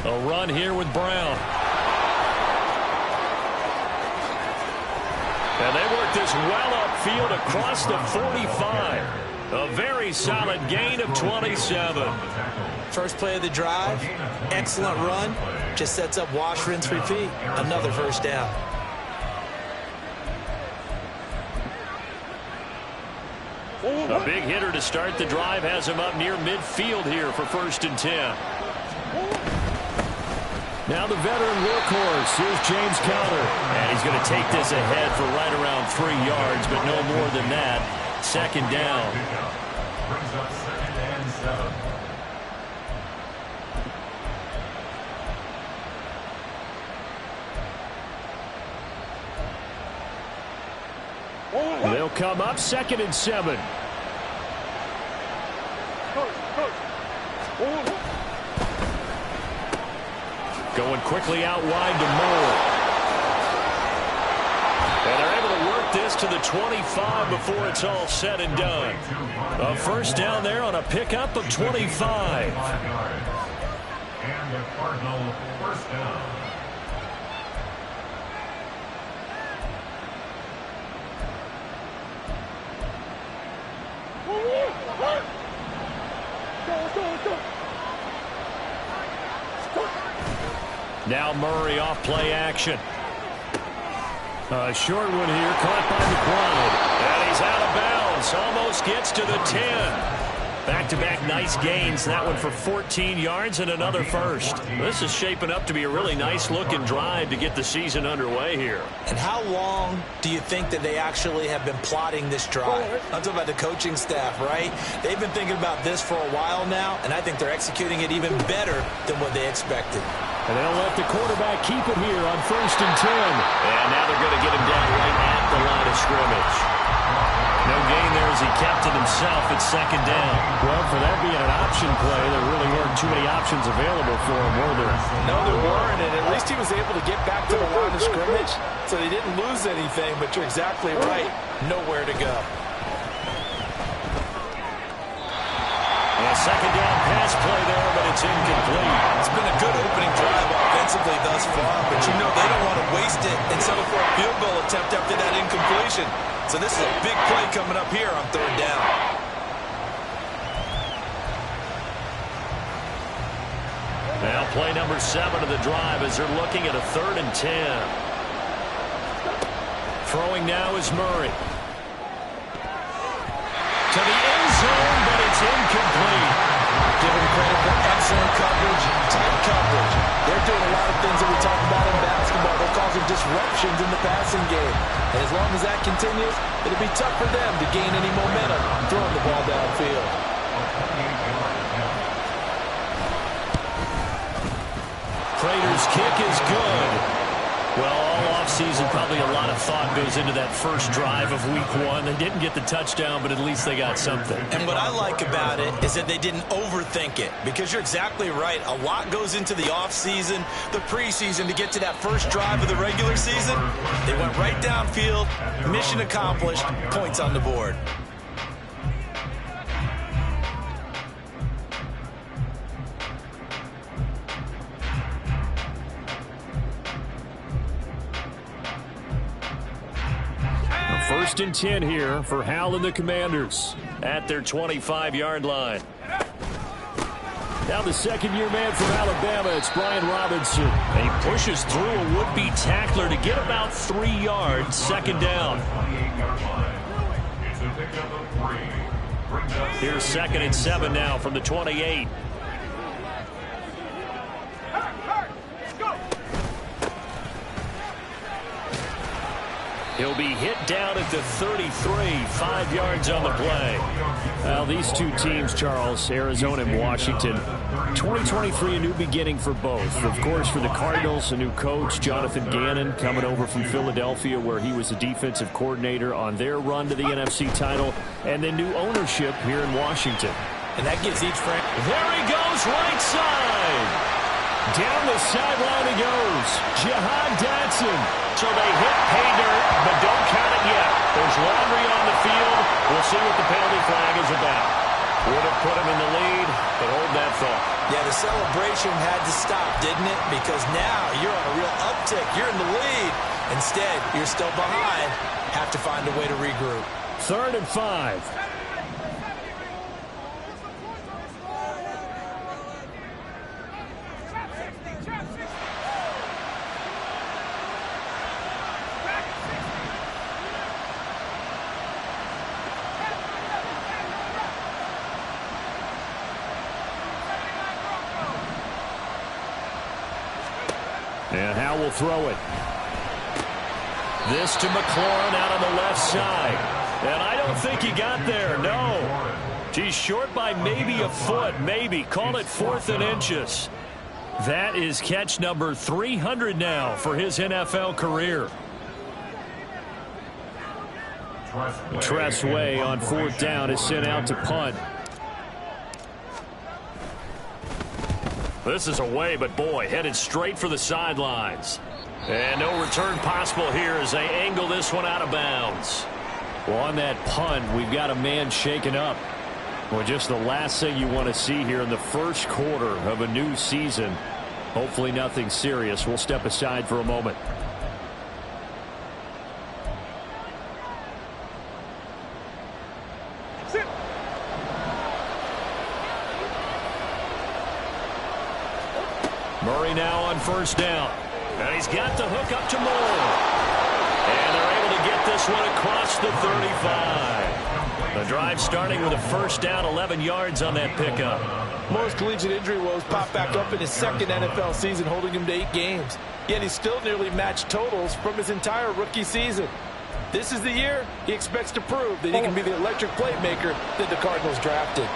A run here with Brown. And they work this well upfield across the 45. A very solid gain of 27. First play of the drive, excellent run. Just sets up wash, rinse, repeat. Another first down. A big hitter to start the drive has him up near midfield here for 1st and 10. Now the veteran workhorse. Here's James Conner. And he's going to take this ahead for right around 3 yards, but no more than that. 2nd down. Brings up 2nd and 7. They'll come up 2nd and 7. Going quickly out wide to Moore. And they're able to work this to the 25 before it's all said and done. A first down there on a pickup of 25. And the Cardinal first down. Now Murray off play action. A short one here, caught by McBride. And he's out of bounds. Almost gets to the 10. Back-to-back nice gains. That one for 14 yards and another first. This is shaping up to be a really nice-looking drive to get the season underway here. And how long do you think that they actually have been plotting this drive? I'm talking about the coaching staff, right? They've been thinking about this for a while now, and I think they're executing it even better than what they expected. And they'll let the quarterback keep it here on 1st and 10. And now they're going to get him down right at the line of scrimmage. No gain there as he kept it himself at 2nd down. Well, for that being an option play, there really weren't too many options available for him, were there? No, there weren't, and at least he was able to get back to the line of scrimmage, so they didn't lose anything, but you're exactly right. Nowhere to go. A 2nd down pass play there, but it's incomplete. It's been a good opening drive offensively thus far, but you know they don't want to waste it and settle for a field goal attempt after that incompletion. So this is a big play coming up here on 3rd down. Now play number 7 of the drive as they're looking at a 3rd and 10. Throwing now is Murray. To the end zone, but it's incomplete. Give them credit for excellent coverage, tight coverage. They're doing a lot of things that we talk about in basketball. They're causing disruptions in the passing game. And as long as that continues, it'll be tough for them to gain any momentum throwing the ball downfield. Prater's kick is good. Well, all offseason, probably a lot of thought goes into that first drive of week 1. They didn't get the touchdown, but at least they got something. And what I like about it is that they didn't overthink it, because you're exactly right. A lot goes into the offseason, the preseason, to get to that first drive of the regular season. They went right downfield, mission accomplished, points on the board. First and 10 here for Hal and the Commanders at their 25-yard line. Now the second-year man from Alabama, it's Brian Robinson. And he pushes through a would-be tackler to get about 3 yards, 2nd down. Here's 2nd and 7 now from the 28. He'll be hit down at the 33, 5 yards on the play. Well, these two teams, Charles, Arizona and Washington, 2023, a new beginning for both. Of course, for the Cardinals, a new coach, Jonathan Gannon, coming over from Philadelphia, where he was the defensive coordinator on their run to the NFC title, and then new ownership here in Washington. And that gives each franchise. There he goes, right side. Down the sideline he goes. Jahan Dotson. So they hit pay dirt, but don't count it yet. There's laundry on the field. We'll see what the penalty flag is about. Would have put him in the lead, but hold that thought. Yeah, the celebration had to stop, didn't it? Because now you're on a real uptick. You're in the lead. Instead, you're still behind. Have to find a way to regroup. 3rd and 5. And Howe will throw it. This to McLaurin out on the left side. And I don't think he got there, no. He's short by maybe a foot, maybe. Call it 4th and inches. That is catch number 300 now for his NFL career. Tressway on 4th down is sent out to punt. This is away, but boy, headed straight for the sidelines. And no return possible here as they angle this one out of bounds. Well, on that punt, we've got a man shaken up. Well, just the last thing you want to see here in the first quarter of a new season. Hopefully nothing serious. We'll step aside for a moment. Murray now on 1st down. And he's got the hook up to Moore. And they're able to get this one across the 35. The drive starting with a 1st down, 11 yards on that pickup. Moore's collegiate injury woes popped back up in his 2nd NFL season, holding him to 8 games. Yet he still nearly matched totals from his entire rookie season. This is the year he expects to prove that he can be the electric playmaker that the Cardinals drafted.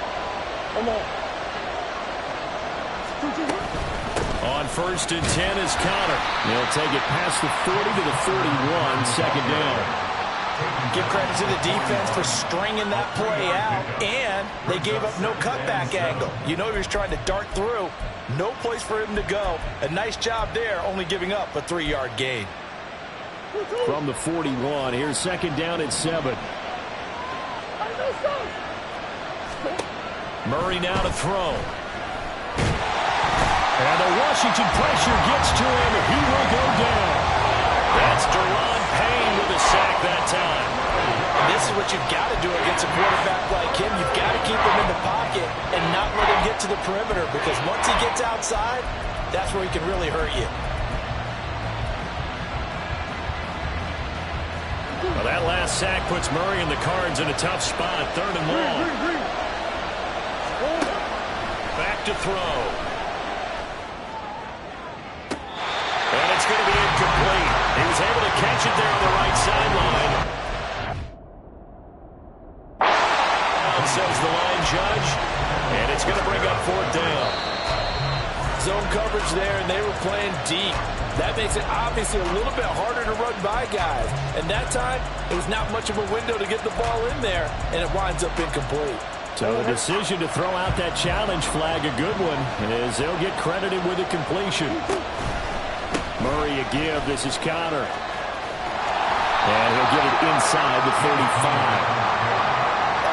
On 1st and 10 is Connor. They'll take it past the 40 to the 41, 2nd down. Give credit to the defense for stringing that play out, and they gave up no cutback angle. You know he was trying to dart through. No place for him to go. A nice job there, only giving up a 3-yard gain. From the 41, here's 2nd down at 7. Murray now to throw. And the Washington pressure gets to him. He will go down. That's Deron Payne with a sack that time. And this is what you've got to do against a quarterback like him. You've got to keep him in the pocket and not let him get to the perimeter, because once he gets outside, that's where he can really hurt you. Well, that last sack puts Murray and the Cards in a tough spot. 3rd and long. Back to throw. And it's going to be incomplete. He was able to catch it there on the right sideline. Says the line judge. And it's going to bring up 4th down. Zone coverage there, and they were playing deep. That makes it obviously a little bit harder to run by guys. And that time, it was not much of a window to get the ball in there, and it winds up incomplete. So the decision to throw out that challenge flag, a good one, as they'll get credited with a completion. Murray a give. This is Connor. And he'll get it inside the 35.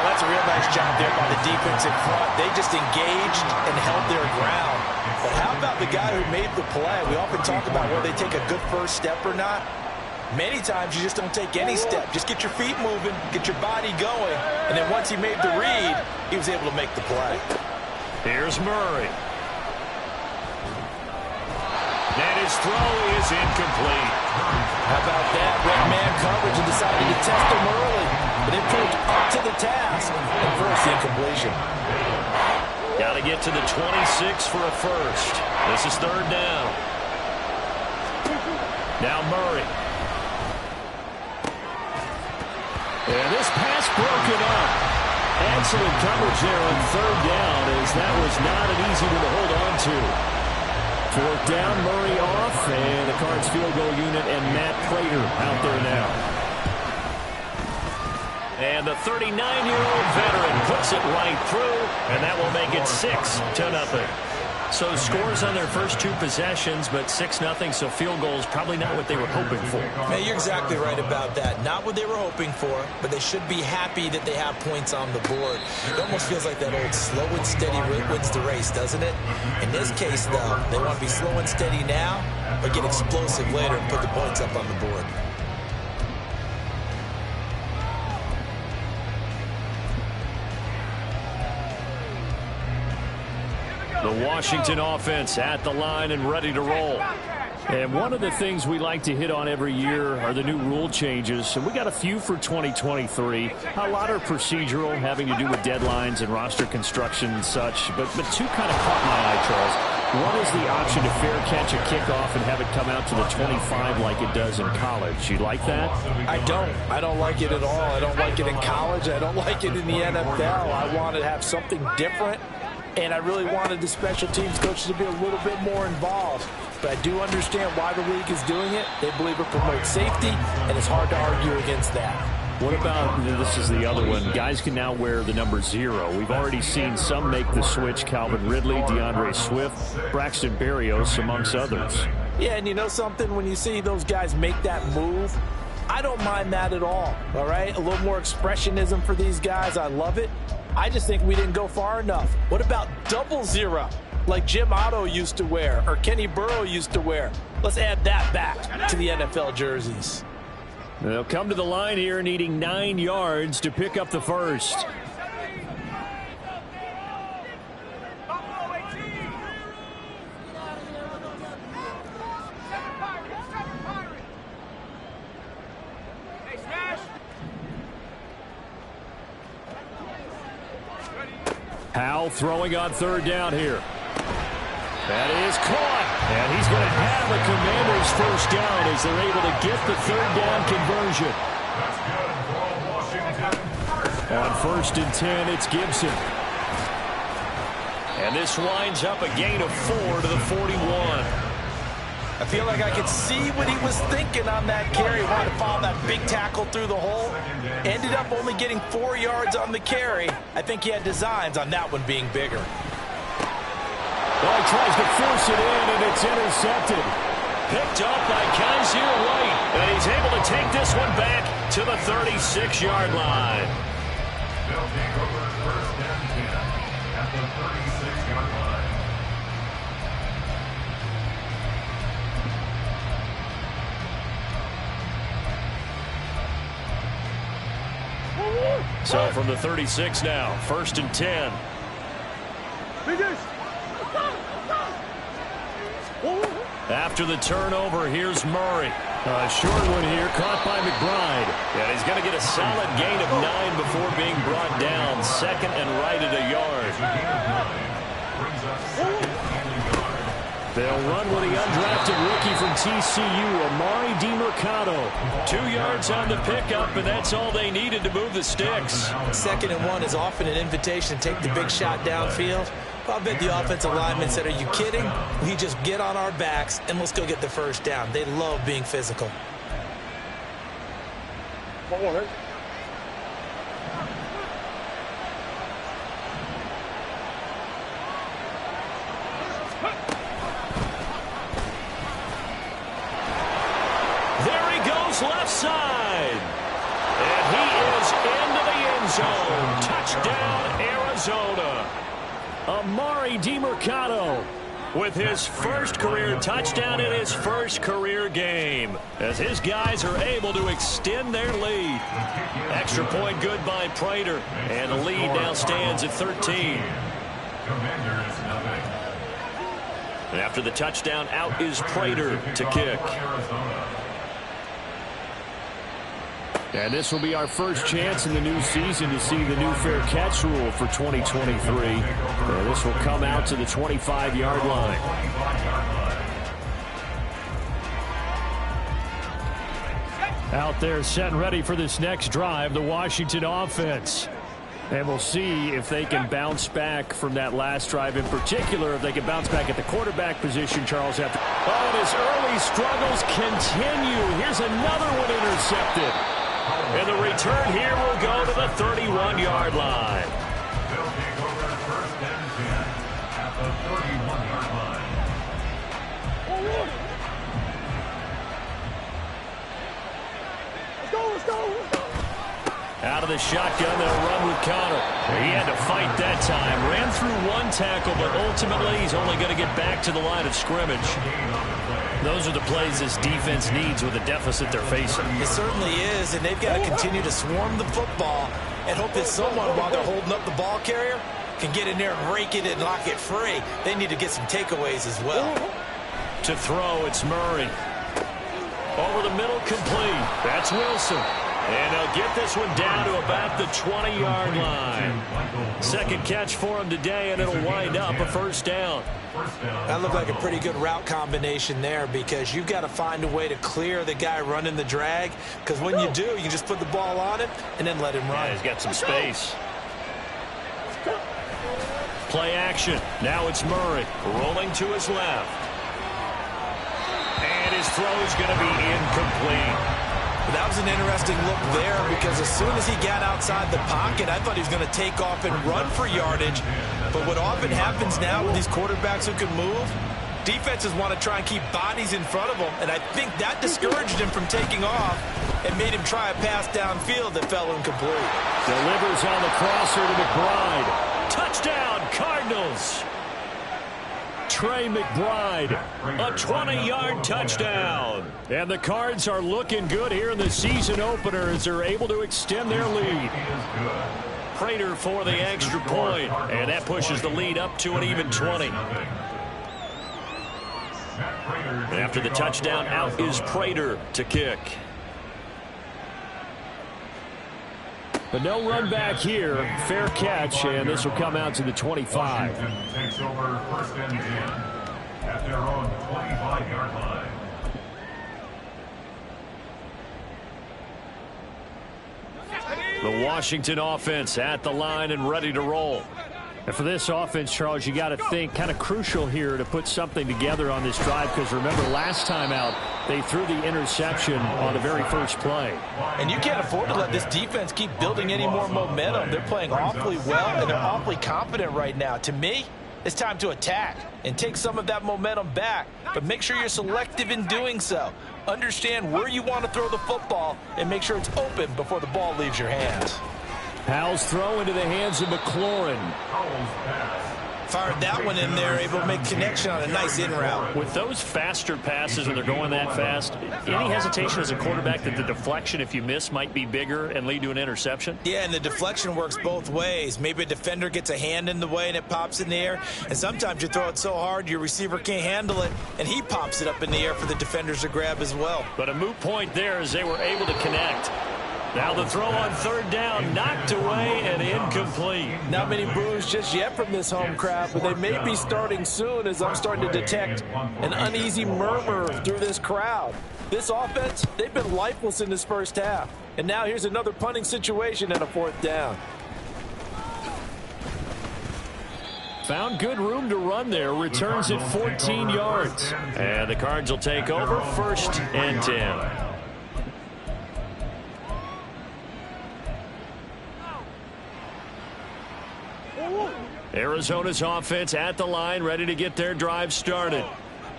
That's a real nice job there by the defense in front. They just engaged and held their ground. But how about the guy who made the play? We often talk about whether they take a good first step or not. Many times you just don't take any step. Just get your feet moving, get your body going, and then once he made the read, he was able to make the play. Here's Murray. And his throw is incomplete. How about that? Red man coverage and decided to test him early. But it proved up to the task and forced the incompletion. Got to get to the 26 for a first. This is 3rd down. Now Murray. And this pass broken up. Excellent coverage there on 3rd down, as that was not an easy one to hold on to. 4th down, Murray off, and the Cards field goal unit and Matt Prater out there now. And the 39-year-old veteran puts it right through, and that will make it 6-0. So scores on their first 2 possessions, but 6-0, so field goals probably not what they were hoping for. Man, you're exactly right about that. Not what they were hoping for, but they should be happy that they have points on the board. It almost feels like that old slow and steady wins the race, doesn't it? In this case, though, they want to be slow and steady now, but get explosive later and put the points up on the board. The Washington offense at the line and ready to roll. And one of the things we like to hit on every year are the new rule changes. And we got a few for 2023. A lot are procedural, having to do with deadlines and roster construction and such. But 2 kind of caught my eye, Charles. One is the option to fair catch a kickoff and have it come out to the 25 like it does in college. You like that? I don't. I don't like it at all. I don't like it in college. I don't like it in the NFL. I want to have something different. And I really wanted the special teams coaches to be a little bit more involved. But I do understand why the league is doing it. They believe it promotes safety, and it's hard to argue against that. What about, this is the other one, guys can now wear the number 0. We've already seen some make the switch, Calvin Ridley, DeAndre Swift, Braxton Berrios, amongst others. Yeah, and you know something? When you see those guys make that move, I don't mind that at all right? A little more expressionism for these guys. I love it. I just think we didn't go far enough. What about 00, like Jim Otto used to wear or Kenny Burrow used to wear? Let's add that back to the NFL jerseys. They'll come to the line here needing 9 yards to pick up the first. Howell throwing on 3rd down here. That is caught. And he's going to have the Commanders' first down as they're able to get the 3rd down conversion. On 1st and 10, it's Gibson. And this winds up a gain of 4 to the 41. I feel like I could see what he was thinking on that carry. Wanted to follow that big tackle through the hole. Ended up only getting 4 yards on the carry. I think he had designs on that one being bigger. Well, he tries to force it in, and it's intercepted. Picked up by Kaiser White. And he's able to take this one back to the 36-yard line. They'll take over 1st and 10 at the 36-yard line. So from the 36 now, 1st and 10. After the turnover, here's Murray. A short one here, caught by McBride. And he's going to get a solid gain of 9 before being brought down. 2nd and right at a yard. They'll run with the undrafted rookie from TCU, Amari DiMercato. 2 yards on the pickup, and that's all they needed to move the sticks. 2nd and 1 is often an invitation to take the big shot downfield. I bet the offensive lineman said, are you kidding? We just get on our backs and let's go get the first down. They love being physical. There he goes left side. And he is into the end zone. Touchdown, Arizona. Amari DiMercato with his first career touchdown in his first career game as his guys are able to extend their lead. Extra point good by Prater, and the lead now stands at 13. And after the touchdown, out is Prater to kick. And this will be our first chance in the new season to see the new fair catch rule for 2023. This will come out to the 25-yard line. Out there set and ready for this next drive, the Washington offense. And we'll see if they can bounce back from that last drive, in particular, if they can bounce back at the quarterback position, Charles. After and his early struggles continue. Here's another one intercepted. And the return here will go to the 31-yard line. They'll take over 1st and 10 at the 31-yard line. Out of the shotgun, they'll run with Connor. He had to fight that time. Ran through one tackle, but ultimately he's only going to get back to the line of scrimmage. Those are the plays this defense needs with the deficit they're facing. It certainly is, and they've got to continue to swarm the football and hope that someone, while they're holding up the ball carrier, can get in there and rake it and lock it free. They need to get some takeaways as well. To throw, it's Murray. Over the middle, complete. That's Wilson. And they'll get this one down to about the 20-yard line. Second catch for him today, and it'll wind up a first down. That looked like a pretty good route combination there, because you've got to find a way to clear the guy running the drag, because when you do, you can just put the ball on him and then let him run. Yeah, he's got some space. Play action. Now it's Murray rolling to his left. And his throw is going to be incomplete. That was an interesting look there, because as soon as he got outside the pocket, I thought he was going to take off and run for yardage. But what often happens now with these quarterbacks who can move, defenses want to try and keep bodies in front of them, and I think that discouraged him from taking off and made him try a pass downfield that fell incomplete. Delivers on the crosser to McBride. Touchdown, Cardinals! Trey McBride, a 20-yard touchdown. And the Cards are looking good here in the season opener as they're able to extend their lead. Prater for the extra point, and that pushes the lead up to an even 20. After the touchdown, out is Prater to kick. But no run back here. Fair catch, and this will come out to the 25. Washington takes over first and 10 at their own 25-yard line. The Washington offense at the line and ready to roll. And for this offense, Charles, you got to think kind of crucial here to put something together on this drive, because remember last time out they threw the interception on the very first play. And you can't afford to let this defense keep building any more momentum. They're playing awfully well, and they're awfully confident right now. To me, it's time to attack and take some of that momentum back, but make sure you're selective in doing so. Understand where you want to throw the football and make sure it's open before the ball leaves your hands. Powell's throw into the hands of McLaurin. Fired that one in there, able to make connection on a nice in route. With those faster passes and they're going that fast, any hesitation as a quarterback that the deflection, if you miss, might be bigger and lead to an interception? Yeah, and the deflection works both ways. Maybe a defender gets a hand in the way and it pops in the air, and sometimes you throw it so hard your receiver can't handle it, and he pops it up in the air for the defenders to grab as well. But a moot point there as they were able to connect. Now the throw on third down, knocked away and incomplete. Not many boos just yet from this home crowd, but they may be starting soon, as I'm starting to detect an uneasy murmur through this crowd. This offense, they've been lifeless in this first half. And now here's another punting situation and a fourth down. Found good room to run there. Returns at 14 yards. And the Cards will take over first and 10. Arizona's offense at the line, ready to get their drive started.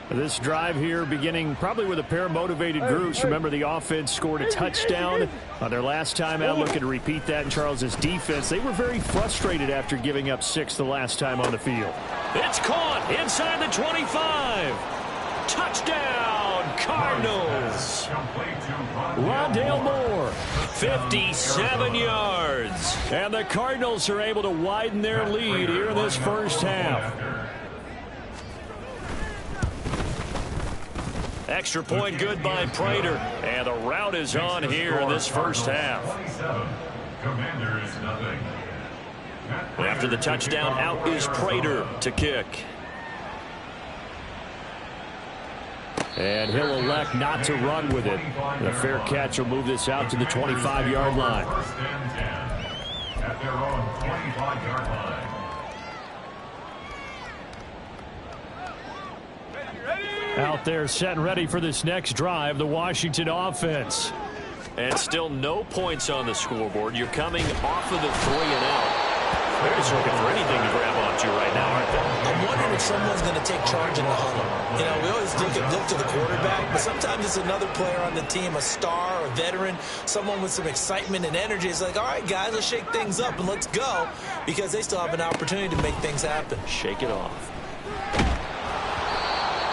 This drive here beginning probably with a pair of motivated groups. Remember, the offense scored a touchdown on their last time out. Looking to repeat that in Charles's defense. They were very frustrated after giving up 6 the last time on the field. It's caught inside the 25. Touchdown, Cardinals. Rondale Moore, 57 yards. And the Cardinals are able to widen their lead here in this first half. Extra point good by Prater. And the route is on here in this first half. After the touchdown, out is Prater to kick. And he'll elect not to run with it. And a fair catch will move this out to the 25-yard line. At their own 25-yard line. Out there set and ready for this next drive, the Washington offense. And still no points on the scoreboard. You're coming off of the 3 and out. They're just looking for anything to grab onto right now, aren't they? I'm wondering if someone's going to take charge in the huddle. You know, we always look to the quarterback, but sometimes it's another player on the team, a star, a veteran, someone with some excitement and energy. It's like, all right, guys, let's shake things up and let's go, because they still have an opportunity to make things happen. Shake it off.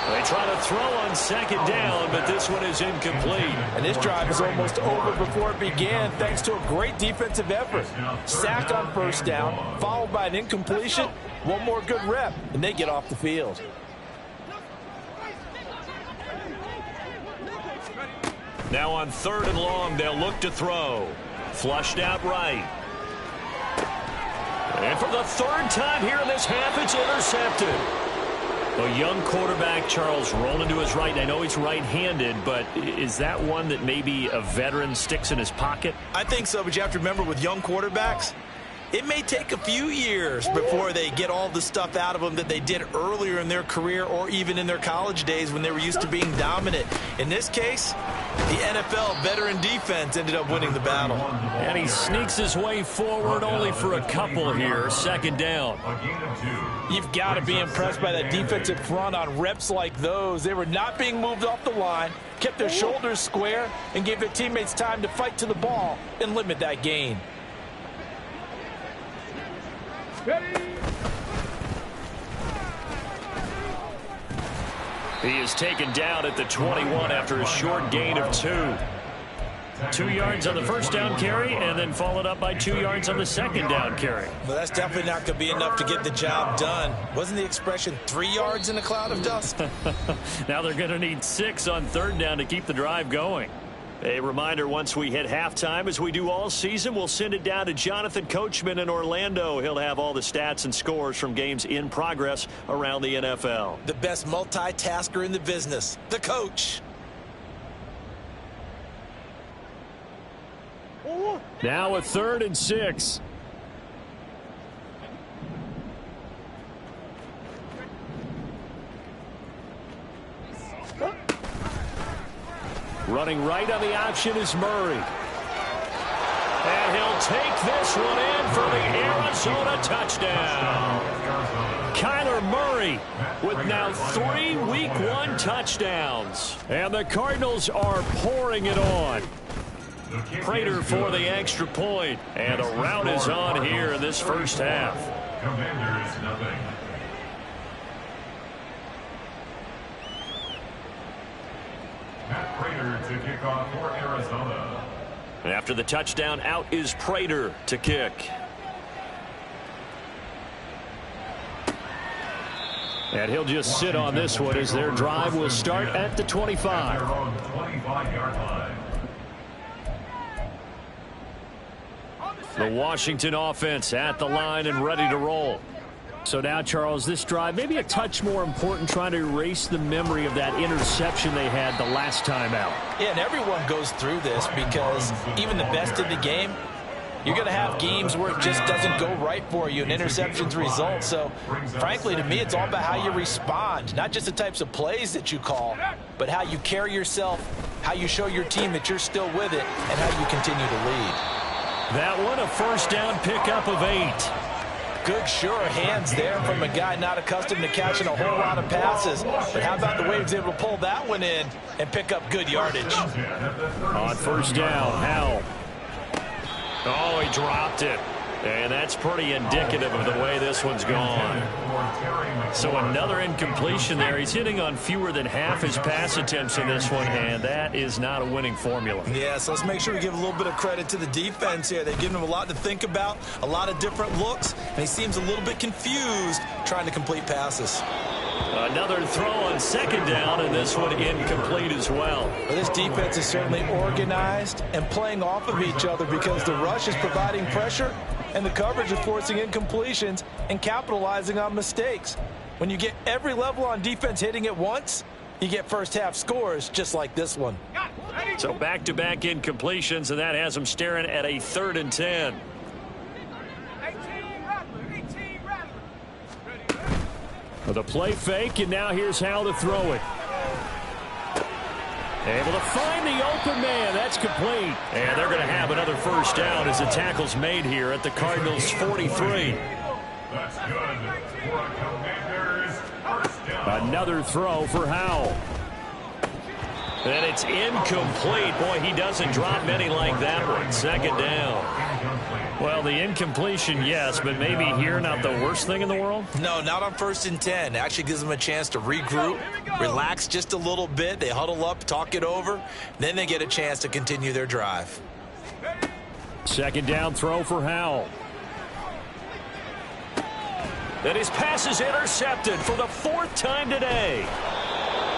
They try to throw on second down, but this one is incomplete. And this drive is almost over before it began, thanks to a great defensive effort. Sack on first down, followed by an incompletion. One more good rep, and they get off the field. Now on 3rd and long, they'll look to throw. Flushed out right. And for the 3rd time here in this half, it's intercepted. A young quarterback, Charles, rolling to his right. I know he's right-handed, but is that one that maybe a veteran sticks in his pocket? I think so, but you have to remember with young quarterbacks, it may take a few years before they get all the stuff out of them that they did earlier in their career or even in their college days when they were used to being dominant. In this case, the NFL veteran defense ended up winning the battle. And he sneaks his way forward only for a couple here. 2nd down. You've got to be impressed by that defensive front on reps like those. They were not being moved off the line, kept their shoulders square, and gave their teammates time to fight to the ball and limit that gain. He is taken down at the 21 after a short gain of 2. 2 yards on the first down carry, and then followed up by 2 yards on the second down carry. Well, that's definitely not going to be enough to get the job done. Wasn't the expression 3 yards in a cloud of dust? Now they're going to need 6 on 3rd down to keep the drive going. A reminder, once we hit halftime, as we do all season, we'll send it down to Jonathan Coachman in Orlando. He'll have all the stats and scores from games in progress around the NFL. The best multitasker in the business, the coach. Now a 3rd and 6. Running right on the option is Murray. And he'll take this one in for the Arizona touchdown. Kyler Murray with now 3 Week 1 touchdowns. And the Cardinals are pouring it on. Prater for the extra point. And a rout is on here in this first half. Commanders, nothing. Matt Prater to kick off for Arizona. After the touchdown, out is Prater to kick. And he'll just sit on this one as their drive will start at the 25. Their own 25-yard line. The Washington offense at the line and ready to roll. So now, Charles, this drive maybe a touch more important, trying to erase the memory of that interception they had the last time out. Yeah, and everyone goes through this because even the best in the game, you're going to have games where it just doesn't go right for you and interceptions result. So, frankly, to me, it's all about how you respond, not just the types of plays that you call, but how you carry yourself, how you show your team that you're still with it, and how you continue to lead. That one, a first down pickup of 8. Good, sure hands there from a guy not accustomed to catching a whole lot of passes. But how about the way he was able to pull that one in and pick up good yardage? On first down, Howell. Oh, he dropped it. And that's pretty indicative of the way this one's gone. So another incompletion there. He's hitting on fewer than half his pass attempts in this one, and that is not a winning formula. Yeah, so let's make sure we give a little bit of credit to the defense here. They've given him a lot to think about, a lot of different looks, and he seems a little bit confused trying to complete passes. Another throw on second down, and this one incomplete as well. Well, this defense is certainly organized and playing off of each other because the rush is providing pressure and the coverage is forcing incompletions and capitalizing on mistakes. When you get every level on defense hitting at once, you get first half scores just like this one. So back-to-back incompletions, and that has them staring at a 3rd and 10. The play fake, and now here's how to throw it. Able to find the open man. That's complete. And they're going to have another first down as the tackle's made here at the Cardinals' 43. That's good for a Commanders first down. Another throw for Howell. And it's incomplete. Boy, he doesn't drop many like that one. Second down. Well, the incompletion, yes, but maybe here not the worst thing in the world? No, not on 1st and 10. Actually gives them a chance to regroup, relax just a little bit. They huddle up, talk it over. Then they get a chance to continue their drive. Second down throw for Howell. And his pass is intercepted for the 4th time today.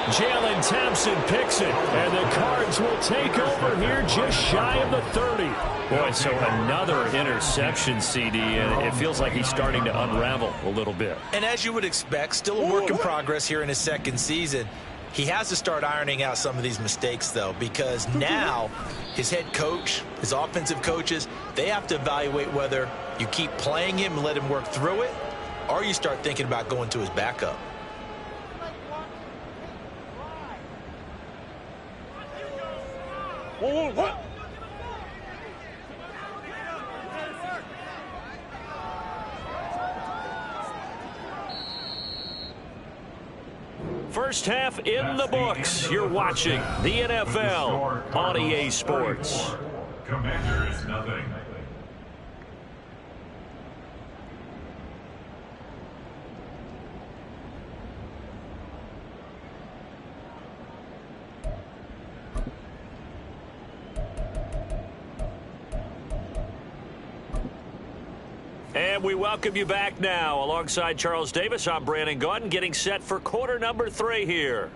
Jalen Thompson picks it, and the Cards will take over here just shy of the 30. Boy, so another interception, CD, and it feels like he's starting to unravel a little bit. And as you would expect, still a work in progress here in his 2nd season. He has to start ironing out some of these mistakes, though, because now his head coach, his offensive coaches, they have to evaluate whether you keep playing him and let him work through it, or you start thinking about going to his backup. First half in the books. You're watching the NFL on EA Sports. Commanders nothing. And we welcome you back now. Alongside Charles Davis, I'm Brandon Gaudin, getting set for quarter number 3 here.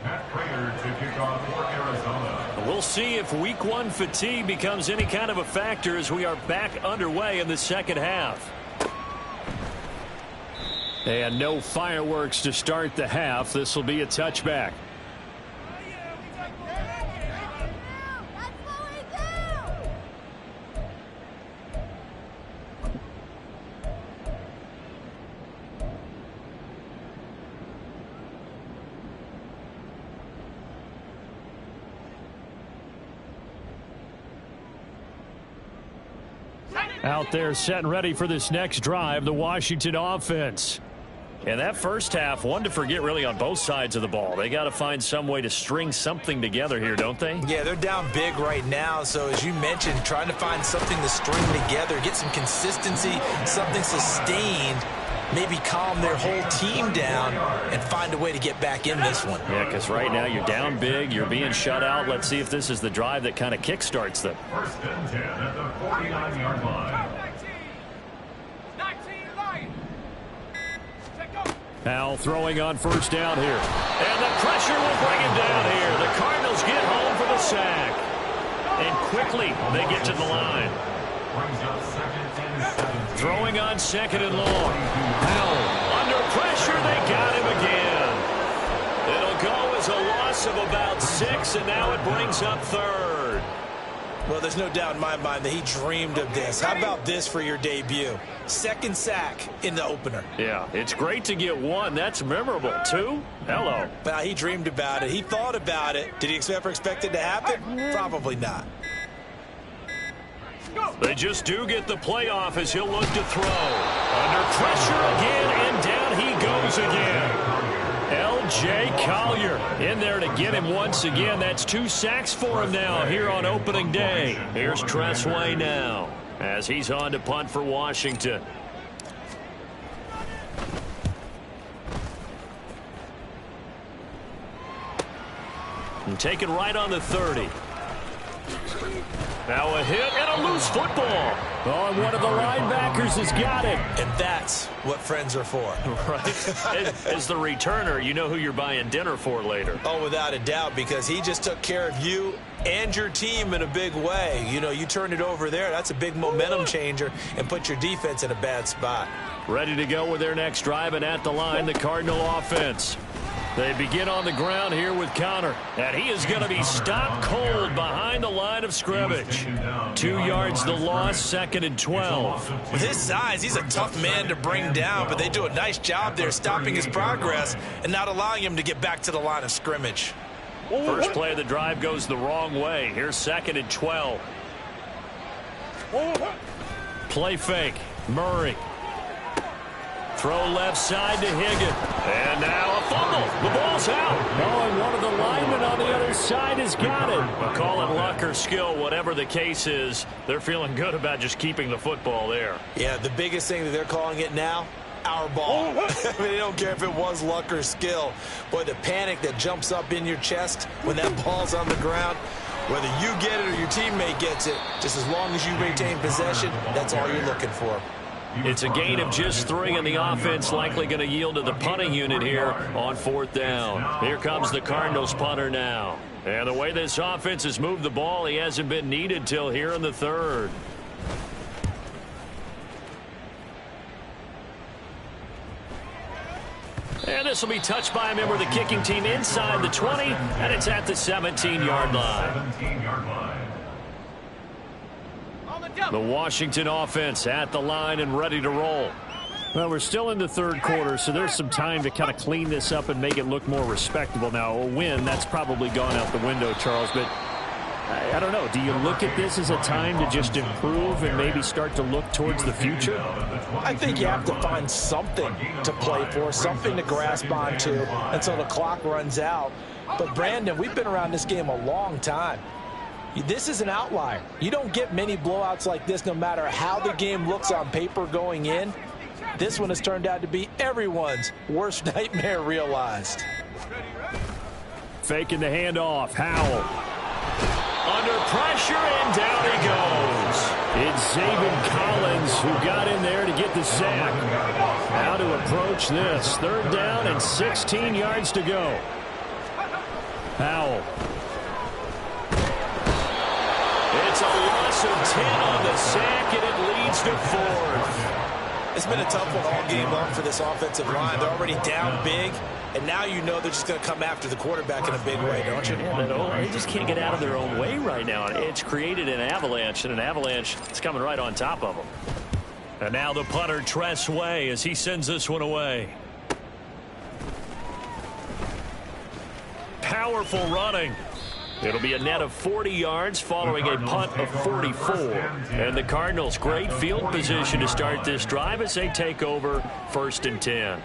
Matt Prater to kick off for Arizona. We'll see if week 1 fatigue becomes any kind of a factor as we are back underway in the second half. And no fireworks to start the half. This will be a touchback. Out there set and ready for this next drive, the Washington offense. And that first half, one to forget really on both sides of the ball. They got to find some way to string something together here, don't they? Yeah, they're down big right now. So as you mentioned, trying to find something to string together, get some consistency, something sustained, maybe calm their whole team down and find a way to get back in this one. Yeah, because right now you're down big, you're being shut out. Let's see if this is the drive that kind of kickstarts them. First and 10 at the 49-yard line. Howell throwing on first down here. And the pressure will bring him down here. The Cardinals get home for the sack. And quickly they get to the line. Throwing on 2nd and long. Howell under pressure. They got him again. It'll go as a loss of about 6, and now it brings up 3rd. Well, there's no doubt in my mind that he dreamed of this. How about this for your debut? 2nd sack in the opener. Yeah, it's great to get 1. That's memorable. 2? Hello. Well, he dreamed about it. He thought about it. Did he ever expect it to happen? Probably not. They just do get the play off as he'll look to throw. Under pressure again, and down he goes again. L.J. Collier in there to get him once again. That's 2 sacks for him now here on opening day. Here's Tressway now as he's on to punt for Washington. And taken right on the 30. Now a hit and a loose football. Oh, and one of the linebackers has got it. And that's what friends are for. Right. As the returner, you know who you're buying dinner for later. Oh, without a doubt, because he just took care of you and your team in a big way. You know, you turned it over there. That's a big momentum changer and put your defense in a bad spot. Ready to go with their next drive, and at the line, the Cardinal offense. They begin on the ground here with Connor. And he is going to be stopped cold behind the line of scrimmage. 2 yards the loss, 2nd and 12. With his size, he's a tough man to bring down, but they do a nice job there stopping his progress and not allowing him to get back to the line of scrimmage. First play of the drive goes the wrong way. Here's 2nd and 12. Play fake. Murray. Throw left side to Higgins. And now a fumble. The ball's out. Oh, and one of the linemen on the other side has got it. Well, call it luck or skill, whatever the case is. They're feeling good about just keeping the football there. Yeah, the biggest thing that they're calling it now, our ball. I mean, they don't care if it was luck or skill. Boy, the panic that jumps up in your chest when that ball's on the ground, whether you get it or your teammate gets it, just as long as you retain possession, that's all you're looking for. It's a gain of just 3, and the offense likely going to yield to the punting unit here on 4th down. Here comes the Cardinals punter now. And the way this offense has moved the ball, he hasn't been needed till here in the 3rd. And this will be touched by a member of the kicking team inside the 20, and it's at the 17-yard line. The Washington offense at the line and ready to roll. Well, we're still in the 3rd quarter, so there's some time to kind of clean this up and make it look more respectable. Now, a win, that's probably gone out the window, Charles, but I don't know. Do you look at this as a time to just improve and maybe start to look towards the future? I think you have to find something to play for, something to grasp onto until the clock runs out. But, Brandon, we've been around this game a long time. This is an outlier. You don't get many blowouts like this no matter how the game looks on paper going in. This one has turned out to be everyone's worst nightmare realized. Faking the handoff. Howell. Under pressure, and down he goes. It's Zaven Collins who got in there to get the sack. How to approach this. 3rd down and 16 yards to go. Howell. It's a loss of 10 on the sack, and it leads to 4th. It's been a tough one all game long for this offensive line. They're already down big, and now you know they're just going to come after the quarterback in a big way, don't you? Yeah, they just can't get out of their own way right now. It's created an avalanche, and an avalanche is coming right on top of them. And now the punter, Tress Way, as he sends this one away. Powerful running. It'll be a net of 40 yards following a punt of 44. And the Cardinals, great field position to start this drive as they take over 1st and 10.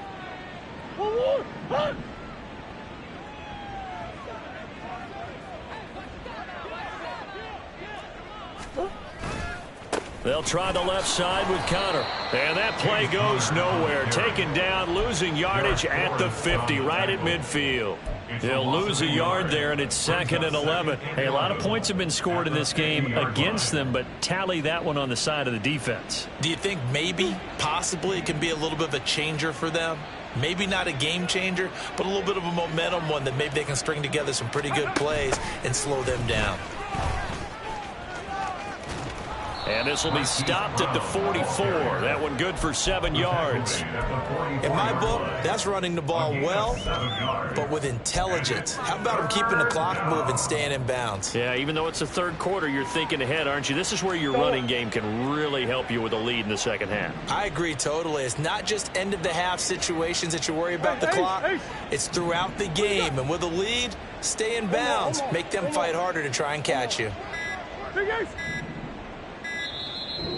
They'll try the left side with Connor. And that play goes nowhere. Taken down, losing yardage at the 50, right at midfield. They'll lose a yard there, and it's 2nd and 11. Hey, a lot of points have been scored in this game against them, but tally that one on the side of the defense. Do you think maybe, possibly, it can be a little bit of a changer for them? Maybe not a game changer, but a little bit of a momentum one that maybe they can string together some pretty good plays and slow them down. And this will be stopped at the 44. That one good for 7 yards. In my book, that's running the ball well, but with intelligence. How about him keeping the clock moving, staying in bounds? Yeah, even though it's the 3rd quarter, you're thinking ahead, aren't you? This is where your running game can really help you with a lead in the 2nd half. I agree totally. It's not just end-of-the-half situations that you worry about the clock. It's throughout the game. And with a lead, stay in bounds. Make them fight harder to try and catch you.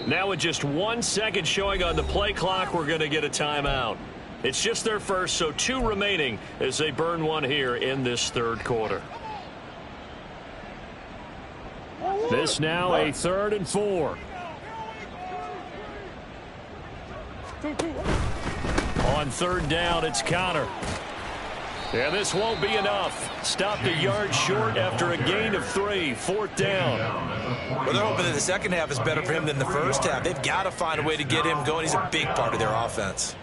Now with just 1 second showing on the play clock, we're going to get a timeout. It's just their first, so 2 remaining as they burn one here in this 3rd quarter. This now a 3rd and 4. On 3rd down, it's Connor. And this won't be enough. Stopped a yard short after a gain of 3. 4th down. Well, they're hoping that the 2nd half is better for him than the 1st half. They've got to find a way to get him going. He's a big part of their offense.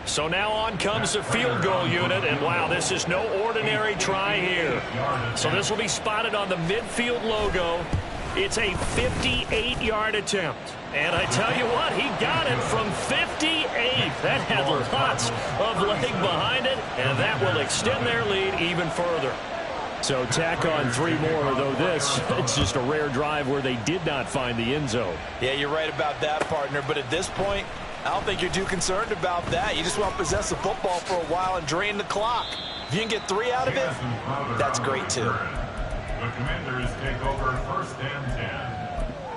So now on comes the field goal unit, and wow, this is no ordinary try here. So this will be spotted on the midfield logo. It's a 58-yard attempt. And I tell you what, he got it from 58. That had lots of leg behind it, and that will extend their lead even further. So tack on 3 more, though this, it's just a rare drive where they did not find the end zone. Yeah, you're right about that, partner. But at this point, I don't think you're too concerned about that. You just want to possess the football for a while and drain the clock. If you can get 3 out of it, that's great, too. The Commanders take over 1st and 10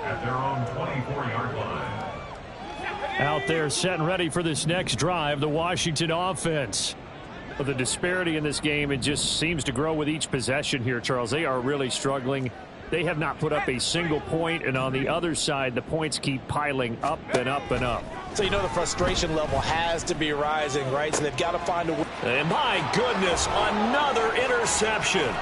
at their own 24-yard line. Out there set and ready for this next drive, the Washington offense. But the disparity in this game, it just seems to grow with each possession here, Charles. They are really struggling. They have not put up a single point, and on the other side, the points keep piling up and up and up. So you know the frustration level has to be rising, right? So they've got to find a way. And my goodness, another interception.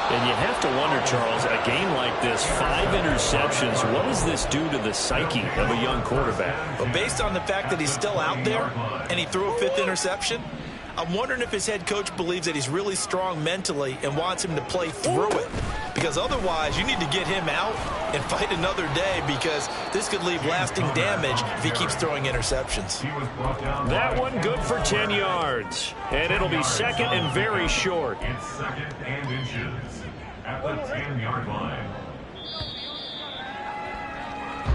And you have to wonder, Charles, a game like this, 5 interceptions, what does this do to the psyche of a young quarterback? But based on the fact that he's still out there and he threw a 5th interception, I'm wondering if his head coach believes that he's really strong mentally and wants him to play through it. Because otherwise, you need to get him out and fight another day, because this could leave lasting damage if he keeps throwing interceptions. That one good for 10 yards. And it'll be 2nd and very short. It's 2nd and inches at the 10-yard line.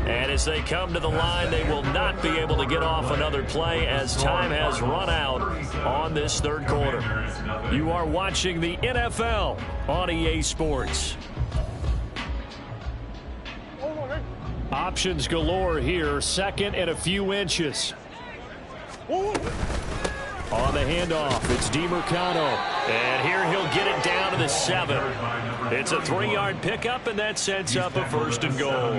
And as they come to the line, they will not be able to get off another play as time has run out on this 3rd quarter. You are watching the NFL on EA Sports. Options galore here. 2nd and a few inches. On the handoff, it's DiMercado. And here he'll get it down to the 7. It's a 3-yard pickup, and that sets up a 1st and goal.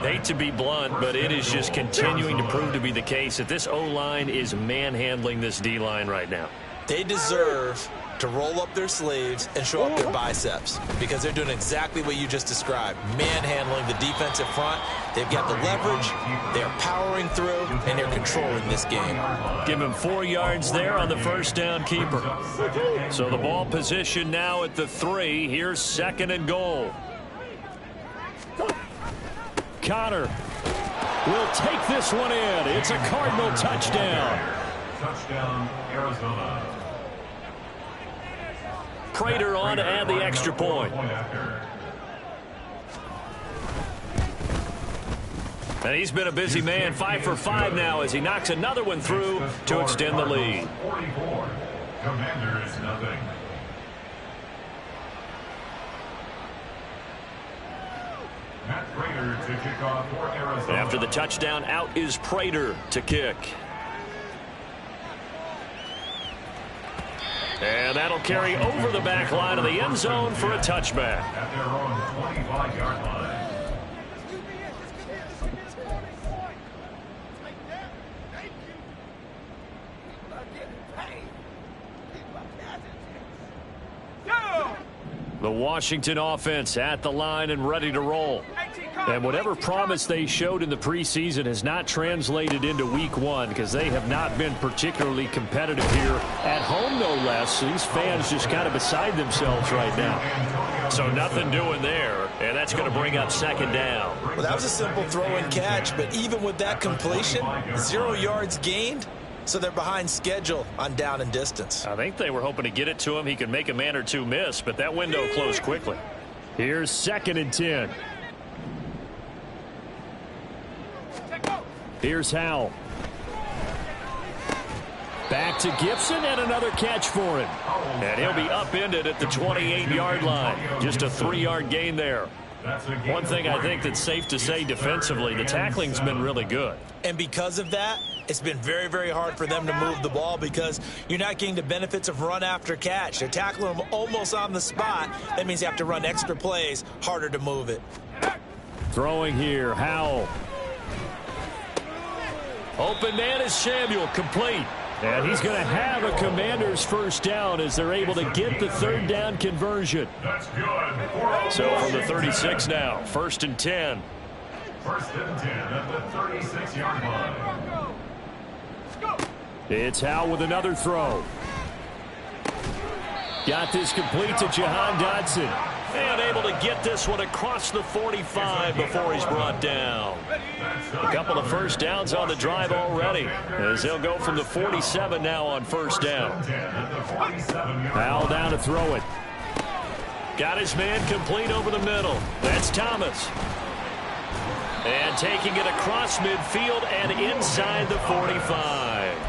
Hate to be blunt, but it is just continuing to prove to be the case that this O-line is manhandling this D-line right now. They deserve to roll up their sleeves and show up their biceps, because they're doing exactly what you just described, manhandling the defensive front. They've got the leverage, they're powering through, and they're controlling this game. Give him 4 yards there on the 1st down keeper. So the ball position now at the 3. Here's 2nd and goal. Connor will take this one in. It's a Cardinal touchdown. Touchdown, Arizona. Prater on to add the extra point. And he's been a busy man, 5 for 5 now as he knocks another one through to extend the lead. 44. Commanders nothing. Matt Prater to kick off for Arizona. After the touchdown, out is Prater to kick. And that'll carry over the back line of the end zone for a touchback. At their own 25-yard line. The Washington offense at the line and ready to roll. And whatever promise they showed in the preseason has not translated into week 1, because they have not been particularly competitive here at home, no less. These fans just kind of beside themselves right now. So nothing doing there, and that's going to bring up 2nd down. Well, that was a simple throw and catch, but even with that completion, 0 yards gained. So they're behind schedule on down and distance. I think they were hoping to get it to him. He could make a man or two miss, but that window closed quickly. Here's 2nd and 10. Here's Howell. Back to Gibson, and another catch for him. And he'll be upended at the 28-yard line. Just a 3-yard gain there. One thing I think that's safe to say defensively, the tackling's been really good. And because of that, it's been very, very hard for them to move the ball, because you're not getting the benefits of run after catch. They're tackling them almost on the spot. That means you have to run extra plays, harder to move it. Throwing here, Howell. Open man is Samuel, complete. And he's going to have a Commander's 1st down as they're able to get the 3rd down conversion. That's good. So from the 36 now, 1st and 10. 1st and 10 at the 36-yard line. It's Howell with another throw. Got this complete to Jahan Dotson. And able to get this one across the 45 before he's brought down. A couple of first downs on the drive already, as they'll go from the 47 now on first down. Powell down to throw it. Got his man complete over the middle. That's Thomas. And taking it across midfield and inside the 45.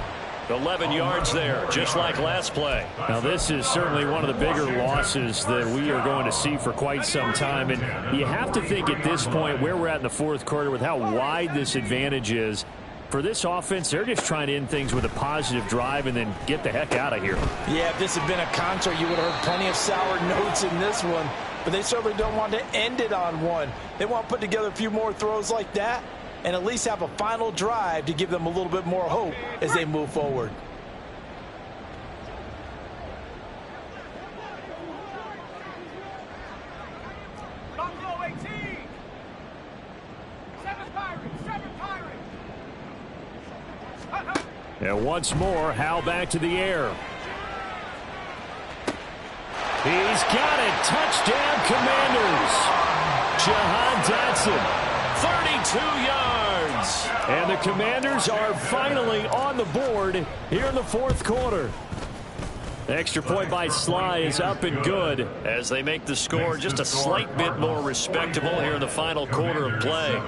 11 yards there, just like last play. Now, this is certainly one of the bigger losses that we are going to see for quite some time. And you have to think at this point where we're at in the fourth quarter with how wide this advantage is. For this offense, they're just trying to end things with a positive drive and then get the heck out of here. Yeah, if this had been a concert, you would have heard plenty of sour notes in this one. But they certainly don't want to end it on one. They want to put together a few more throws like that and at least have a final drive to give them a little bit more hope as they move forward. And once more, Howell back to the air. He's got it. Touchdown, Commanders. Jahan Dotson. 32 yards. And the Commanders are finally on the board here in the fourth quarter. The extra point by Sly is up and good as they make the score just a slight bit more respectable here in the final quarter of play.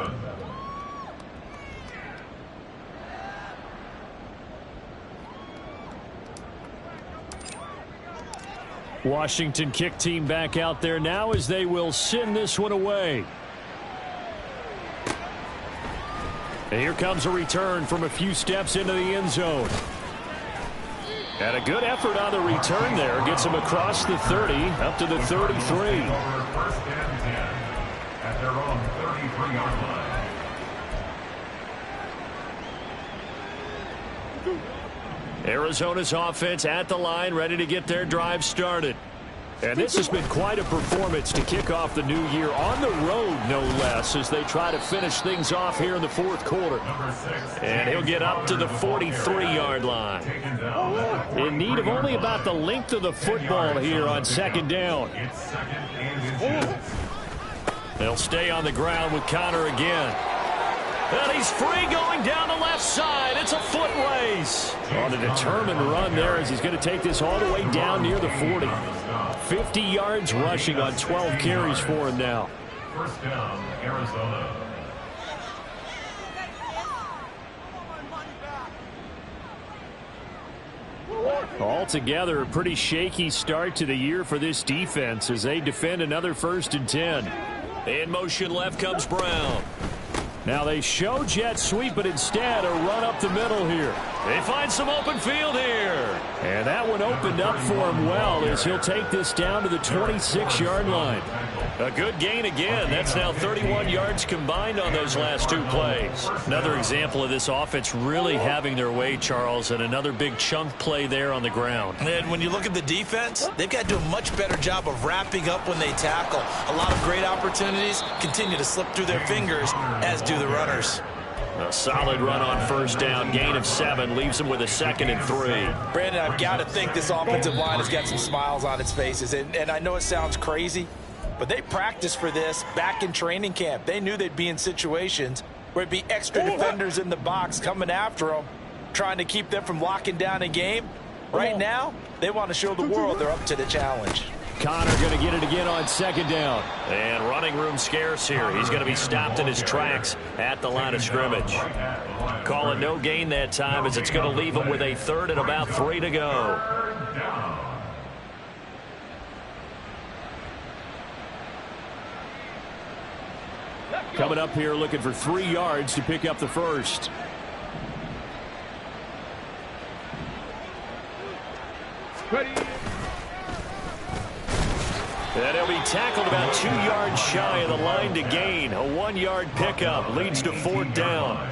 Washington kick team back out there now as they will send this one away. And here comes a return from a few steps into the end zone. And a good effort on the return there. Gets him across the 30, up to the 33. First and 10 at their own 33-yard line. Arizona's offense at the line, ready to get their drive started. And this has been quite a performance to kick off the new year on the road, no less, as they try to finish things off here in the fourth quarter. And he'll get up to the 43-yard line. In need of only about the length of the football here on second down. They'll stay on the ground with Connor again. And he's free going down the left side. It's a foot race. On a determined run there as he's going to take this all the way down near the 40. 50 yards rushing on 12 carries for him now. First down, Arizona. Altogether, a pretty shaky start to the year for this defense as they defend another 1st and 10. In motion left comes Brown. Now they show jet sweep, but instead a run up the middle here. They find some open field here. And that one opened up for him well as he'll take this down to the 26-yard line. A good gain again. That's now 31 yards combined on those last two plays. Another example of this offense really having their way, Charles, and another big chunk play there on the ground. And when you look at the defense, they've got to do a much better job of wrapping up when they tackle. A lot of great opportunities continue to slip through their fingers, as do the runners. A solid run on first down. Gain of 7 leaves them with a 2nd and 3. Brandon, I've got to think this offensive line has got some smiles on its faces. And I know it sounds crazy, but they practiced for this back in training camp. They knew they'd be in situations where it'd be extra defenders in the box coming after them, trying to keep them from locking down a game. Right now, they want to show the world they're up to the challenge. Connor going to get it again on second down. And running room scarce here. He's going to be stopped in his tracks at the line of scrimmage. Call it no gain that time as it's going to leave him with a 3rd and about 3 to go. Coming up here looking for 3 yards to pick up the first. And he'll be tackled about 2 yards shy of the line to gain. A 1-yard pickup leads to 4th down.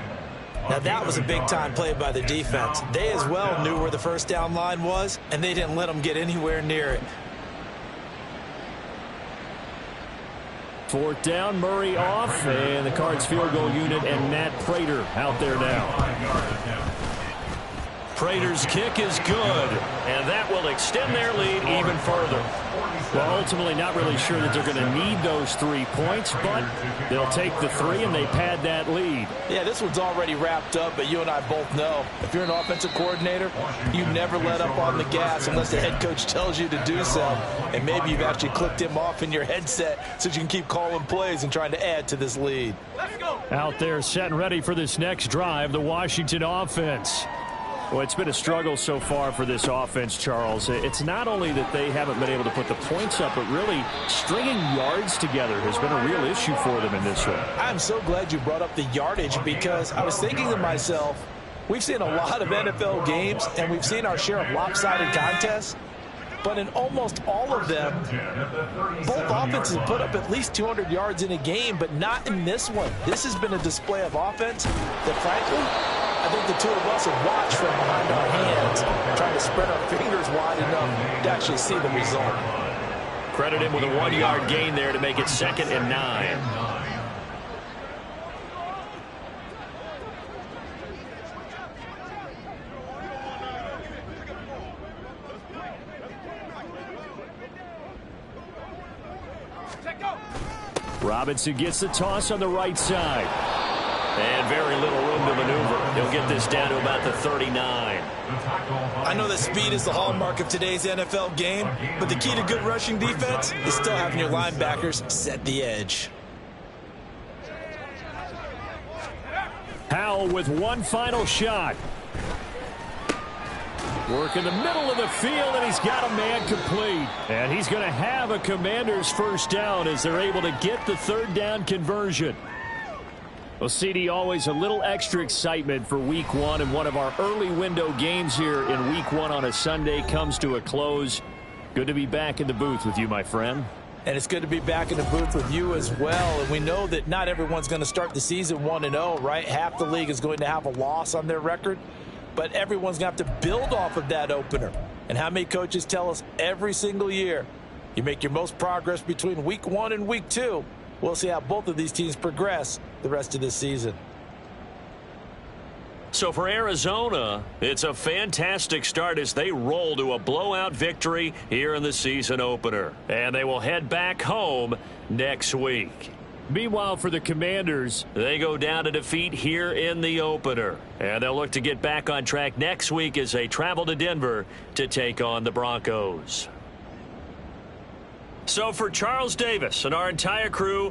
Now that was a big-time play by the defense. They as well knew where the first down line was, and they didn't let them get anywhere near it. 4th down, Murray off, and the Cards field goal unit and Matt Prater out there now. Prater's kick is good, and that will extend their lead even further. Well, ultimately not really sure that they're going to need those 3 points, but they'll take the 3 and they pad that lead. Yeah, this one's already wrapped up, but you and I both know if you're an offensive coordinator, you never let up on the gas unless the head coach tells you to do so. And maybe you've actually clicked him off in your headset so you can keep calling plays and trying to add to this lead. Out there set and ready for this next drive, the Washington offense. Well, it's been a struggle so far for this offense, Charles. It's not only that they haven't been able to put the points up, but really stringing yards together has been a real issue for them in this one. I'm so glad you brought up the yardage because I was thinking to myself, we've seen a lot of NFL games and we've seen our share of lopsided contests. But in almost all of them, both offenses put up at least 200 yards in a game, but not in this one. This has been a display of offense that, frankly, I think the two of us have watched from behind our hands, trying to spread our fingers wide enough to actually see the result. Credit him with a 1-yard gain there to make it 2nd and 9. Robinson gets the toss on the right side. And very little room to maneuver. He'll get this down to about the 39. I know that speed is the hallmark of today's NFL game, but the key to good rushing defense is still having your linebackers set the edge. Howell with one final shot. Work in the middle of the field, and he's got a man complete. And he's going to have a Commanders first down as they're able to get the 3rd down conversion. Well, CD, always a little extra excitement for Week 1, and one of our early window games here in Week 1 on a Sunday comes to a close. Good to be back in the booth with you, my friend. And it's good to be back in the booth with you as well. And we know that not everyone's going to start the season 1-0, right? Half the league is going to have a loss on their record. But everyone's going to have to build off of that opener. And how many coaches tell us every single year, you make your most progress between Week 1 and Week 2. We'll see how both of these teams progress the rest of this season. So for Arizona, it's a fantastic start as they roll to a blowout victory here in the season opener. And they will head back home next week. Meanwhile, for the Commanders, they go down to defeat here in the opener. And they'll look to get back on track next week as they travel to Denver to take on the Broncos. So for Charles Davis and our entire crew,